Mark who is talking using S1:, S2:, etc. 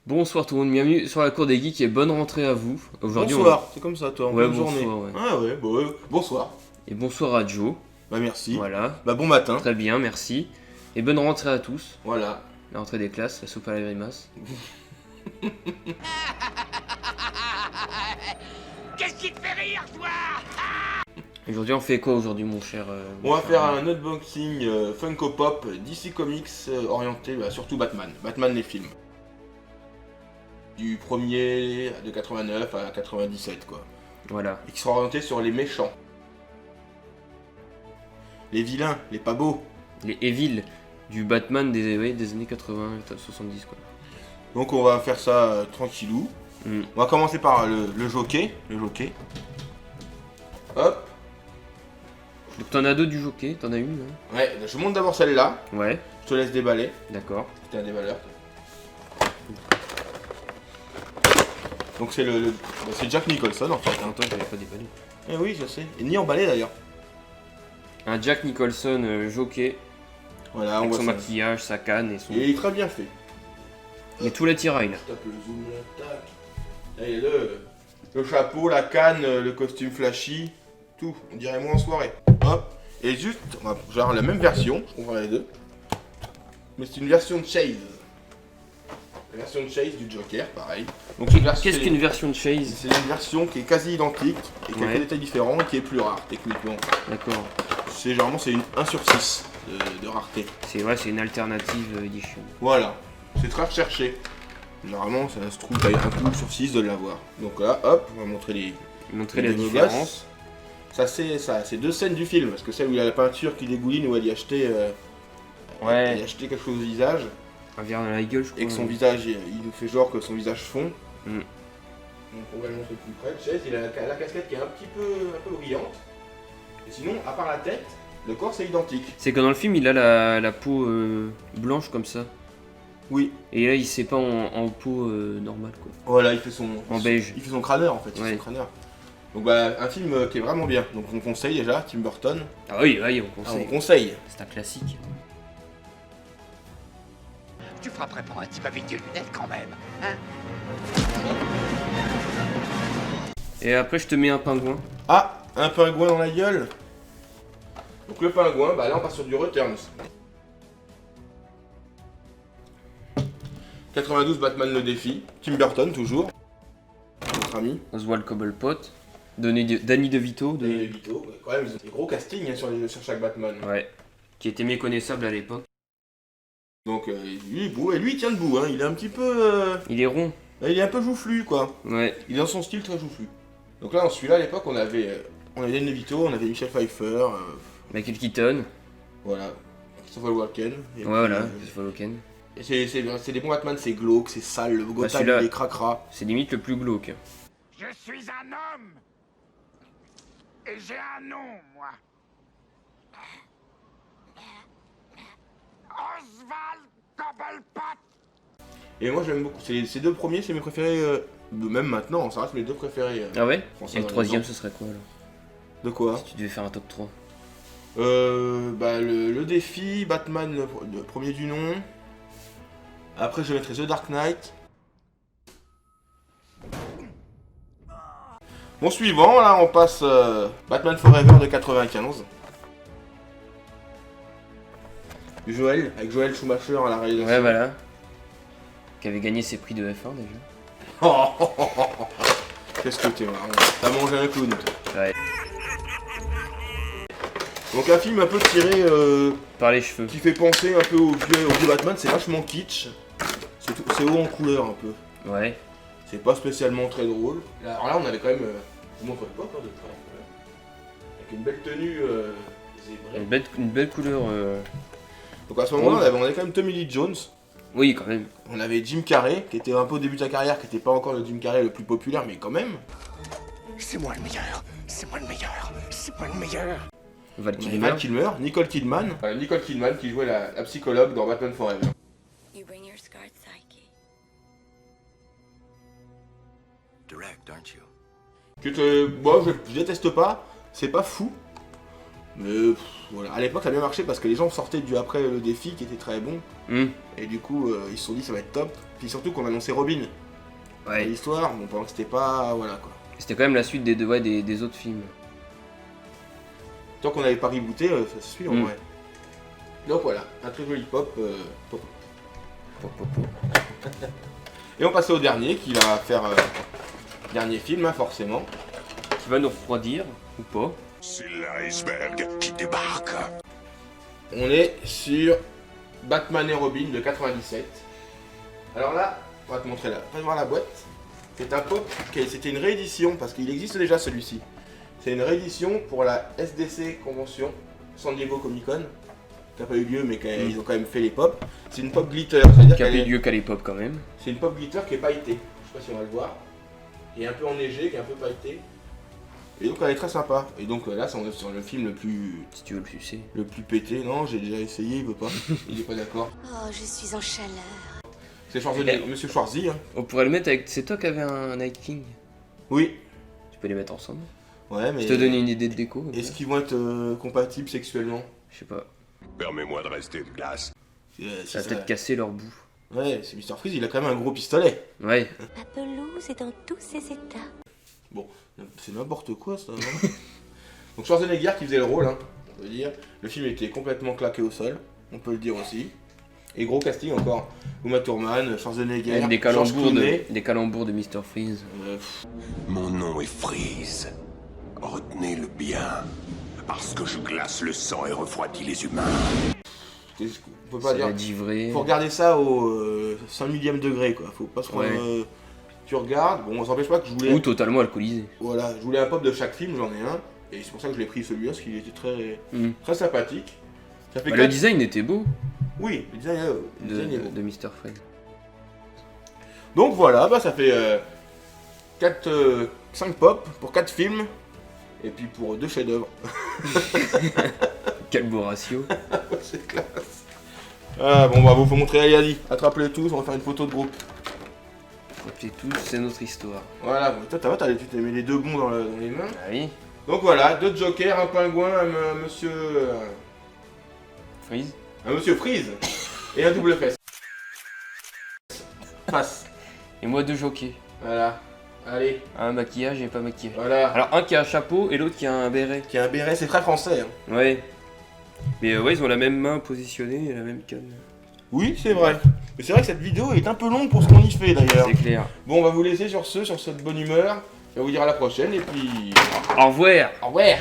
S1: Bonsoir tout le monde, bienvenue sur la cour des geeks et bonne rentrée à vous. Aujourd'hui,
S2: Bonsoir, c'est comme ça toi, en
S1: Ouais,
S2: bonne journée.
S1: bonsoir, ouais.
S2: Ah ouais, bah ouais, bonsoir.
S1: Et bonsoir à Joe.
S2: Bah merci.
S1: Voilà,
S2: Bah bon matin.
S1: très bien, merci. Et bonne rentrée à tous.
S2: Voilà.
S1: La rentrée des classes, la soupe à la grimace.
S3: Qu'est-ce qui te fait rire, toi?
S1: Aujourd'hui, on fait quoi aujourd'hui, mon cher
S2: On va faire un unboxing Funko Pop DC Comics orienté surtout Batman. Batman les films. Du premier de 89 à 97 quoi.
S1: Voilà.
S2: Et qui sera orienté sur les méchants. Les vilains, les pas beaux.
S1: Les Evil du Batman des années 80 et 70, quoi.
S2: Donc on va faire ça tranquillou.
S1: Mm.
S2: On va commencer par le jockey. Le jockey. Hop.
S1: Donc t'en as deux du jockey, t'en as une là?
S2: Ouais, je monte d'abord celle-là.
S1: Ouais,
S2: Je te laisse déballer.
S1: d'accord.
S2: C'était un déballeur. Donc c'est c'est Jack Nicholson en fait. Hein.
S1: Attends, j'avais pas déballé.
S2: Eh oui, je sais. Et ni emballé d'ailleurs.
S1: Un Jack Nicholson jockey,
S2: Voilà, on
S1: avec
S2: voit
S1: son
S2: ça.
S1: maquillage, sa canne et son...
S2: Il est très bien fait.
S1: Et tout l'attirail là.
S2: Tape le zoom là, tac. Et le chapeau, la canne, le costume flashy, tout. On dirait moi en soirée. Hop. Et juste, on va genre la même version, je comprends les deux. Mais c'est une version de Chase. La version de Chase du Joker, pareil. Donc une version-
S1: Qu'est-ce qu'une version de Chase?
S2: C'est une version qui est quasi identique et quelques
S1: Ouais.
S2: détails différents et qui est plus rare techniquement.
S1: D'accord.
S2: C'est généralement c'est une 1 sur 6 de rareté.
S1: C'est c'est une alternative edition.
S2: Voilà, c'est très recherché. Normalement ça se trouve t'as un coup sur 6 de l'avoir. Donc là, hop, on va montrer
S1: Montrer
S2: les
S1: la
S2: deux
S1: différence.
S2: gosses. C'est deux scènes du film, parce que celle où il y a la peinture qui dégouline où elle y achetait,
S1: Ouais.
S2: elle y achetait quelque chose au visage,
S1: Un verre dans la gueule, je crois.
S2: et que son visage, il nous fait genre que son visage fond.
S1: Mm.
S2: Donc on va le montrer plus près. Chase, il a la casquette qui est un peu brillante. Et sinon, à part la tête, le corps c'est identique.
S1: C'est que dans le film, il a la peau blanche comme ça.
S2: Oui.
S1: Et là, il s'est pas en peau normale, quoi.
S2: Voilà, il fait son.
S1: En beige.
S2: Il fait son crâneur en fait, il fait
S1: Ouais.
S2: son crâneur. Donc bah, un film qui est vraiment bien. Donc on conseille déjà, Tim Burton.
S1: Ah oui, oui, on
S2: Ah, on
S1: conseille.
S2: conseille.
S1: C'est un classique.
S3: Tu frapperais pas un type avec des lunettes quand même, hein?
S1: Et après, je te mets un pingouin.
S2: Ah, un pingouin dans la gueule. Donc le pingouin, bah là on part sur du Returns. 92 Batman le défi. Tim Burton toujours. Notre ami.
S1: Oswald Cobblepot. Danny DeVito.
S2: Et Vito. Ouais, quand même, ils ont des gros castings hein, sur chaque Batman.
S1: Ouais. Qui était méconnaissable à l'époque.
S2: Donc lui, il tient debout. Hein. Il est un petit peu.
S1: Il est rond.
S2: Il est un peu joufflu quoi.
S1: Ouais.
S2: Il est dans son style très joufflu. Donc là, dans celui-là, à l'époque, on avait Danny DeVito, on avait Michel Pfeiffer.
S1: Michael Keaton.
S2: Voilà. Christopher Walken. Et
S1: Ouais,
S2: puis,
S1: voilà. Christopher Walken.
S2: et c'est des bons Batman, c'est glauque, c'est sale, le Gotham
S1: celui-là-
S2: il est cracra.
S1: C'est limite le plus glauque.
S3: Je suis un homme! Et j'ai un nom, moi! Oswald Cobblepot!
S2: Et moi j'aime beaucoup, ces deux premiers c'est mes préférés, même maintenant ça reste mes deux préférés.
S1: Ah ouais?
S2: Français
S1: Et le
S2: dans
S1: troisième,
S2: les
S1: ce serait quoi alors?
S2: De quoi?
S1: Si tu devais faire un top 3.
S2: Bah le défi, Batman le premier du nom. Après je mettrai The Dark Knight. Bon suivant, là on passe Batman Forever de 95. Joël, avec Joël Schumacher à la réalisation.
S1: Ouais, voilà. Qui avait gagné ses prix de F1 déjà.
S2: Qu'est-ce que t'es marrant. T'as mangé un clown toi.
S1: Ouais.
S2: Donc un film un peu tiré
S1: Par les cheveux.
S2: qui fait penser un peu au vieux Batman, c'est vachement kitsch. C'est haut en couleur un peu.
S1: Ouais.
S2: C'est pas spécialement très drôle. Alors là on avait quand même. Je vous montre pas encore de près. Avec une belle tenue zébrée.
S1: Une belle couleur.
S2: Donc à ce moment-là on avait quand même Tommy Lee Jones.
S1: Oui, quand même.
S2: On avait Jim Carrey, qui était un peu au début de sa carrière, qui était pas encore le Jim Carrey le plus populaire, mais quand même.
S3: C'est moi le meilleur! C'est moi le meilleur! C'est moi le meilleur!
S1: Val
S2: On avait
S1: Kilmer.
S2: Val Kilmer, Nicole Kidman. Nicole Kidman qui jouait la psychologue dans Batman Forever.
S4: You bring your scarred psyche.
S3: Direct, aren't you?
S2: Moi je déteste pas, c'est pas fou. Mais voilà, à l'époque ça a bien marché parce que les gens sortaient du après le défi qui était très bon. Et du coup ils se sont dit ça va être top. Puis surtout qu'on annonçait Robin.
S1: Ouais.
S2: L'histoire, bon pendant que c'était pas. Voilà quoi.
S1: C'était quand même la suite des autres films.
S2: Tant qu'on n'avait pas rebooté, ça se suit en vrai. Donc voilà, un très joli pop. Pop. Et on passe au dernier qui va faire dernier film hein, forcément.
S1: Qui va nous refroidir, ou pas.
S3: C'est l'iceberg qui débarque.
S2: On est sur Batman et Robin de 97. Alors là, on va te montrer là. On va voir la boîte. C'est un pop, c'était une réédition parce qu'il existe déjà celui-ci. C'est une réédition pour la SDC Convention San Diego Comic Con. Qui n'a pas eu lieu mais ils ont quand même fait les pop. C'est une pop glitter, c'est-à-dire
S1: Qui a eu lieu qu'à l'époque quand même.
S2: c'est une pop glitter qui est pailletée. Je sais pas si on va le voir. Qui est un peu enneigée, qui est un peu pailletée. Et donc elle est très sympa. Et donc là, c'est sur le film
S1: Si tu veux le sucer.
S2: le plus pété. Non, j'ai déjà essayé, il veut pas. Il est pas d'accord.
S4: Oh, je suis en chaleur.
S2: C'est Schwarzenegger, Monsieur Schwarzy. Hein.
S1: On pourrait le mettre avec. C'est toi qui avais un Night King.
S2: Oui.
S1: Tu peux les mettre ensemble.
S2: Ouais, mais.
S1: Je te donne une idée de déco. comme
S2: Est-ce
S1: ça.
S2: qu'ils vont être compatibles sexuellement?
S1: Je sais pas.
S3: Permets-moi de rester de glace.
S2: Si
S1: Ça va peut-être casser leur bout.
S2: Ouais, c'est Mr. Freeze, il a quand même un gros pistolet.
S1: Ouais.
S4: Ma pelouse est dans tous ses états.
S2: Bon, c'est n'importe quoi ça. Hein. Donc Schwarzenegger qui faisait le rôle, hein, on peut dire. Le film était complètement claqué au sol, on peut le dire aussi. Et gros casting encore. Uma Thurman, Schwarzenegger,
S1: Avec des
S2: George
S1: calembours
S2: Clooney.
S1: des calembours de Mr. Freeze.
S3: Mon nom est Freeze. Retenez-le bien. Parce que je glace le sang et refroidis les humains.
S2: On peut pas
S1: Ça
S2: dire.
S1: va divrer.
S2: Faut regarder ça au 5 millième degré quoi. Faut pas se prendre.
S1: Ouais.
S2: Tu regardes, bon, on s'empêche pas que je voulais.
S1: Ou totalement alcoolisé.
S2: Voilà, je voulais un pop de chaque film, j'en ai un. Et c'est pour ça que je l'ai pris celui-là, parce qu'il était très,
S1: Mm.
S2: très sympathique. Ça fait
S1: Bah,
S2: quatre-
S1: le design était beau
S2: Oui, le design est beau.
S1: de Mr. Freeze.
S2: Donc voilà, bah, ça fait 5 pop pour 4 films. Et puis pour 2 chefs-d'œuvre.
S1: Quel beau ratio.
S2: C'est classe. Ah, bon, bah, vous faut montrer à Yali. Attrape-les tous, on va faire une photo de groupe.
S1: Rappelez tous, c'est notre histoire.
S2: Voilà, bon, toi, tu t'es mis les deux bons dans les mains.
S1: Ah oui.
S2: Donc voilà, 2 jokers, un pingouin, un monsieur.
S1: Freeze.
S2: Un monsieur Freeze. Et un double fesse. Face.
S1: Et moi 2 jockeys.
S2: Voilà. Allez,
S1: Un maquillage et pas maquillage.
S2: voilà.
S1: Alors un qui a un chapeau et l'autre qui a un béret.
S2: Qui a un béret, c'est très français. Hein.
S1: Ouais. Mais ouais, ils ont la même main positionnée et la même canne.
S2: Oui, c'est vrai. Mais c'est vrai que cette vidéo est un peu longue pour ce qu'on y fait d'ailleurs.
S1: C'est clair.
S2: Bon, on va vous laisser sur cette bonne humeur. Je vais vous dire à la prochaine et puis.
S1: Au revoir.
S2: Au revoir.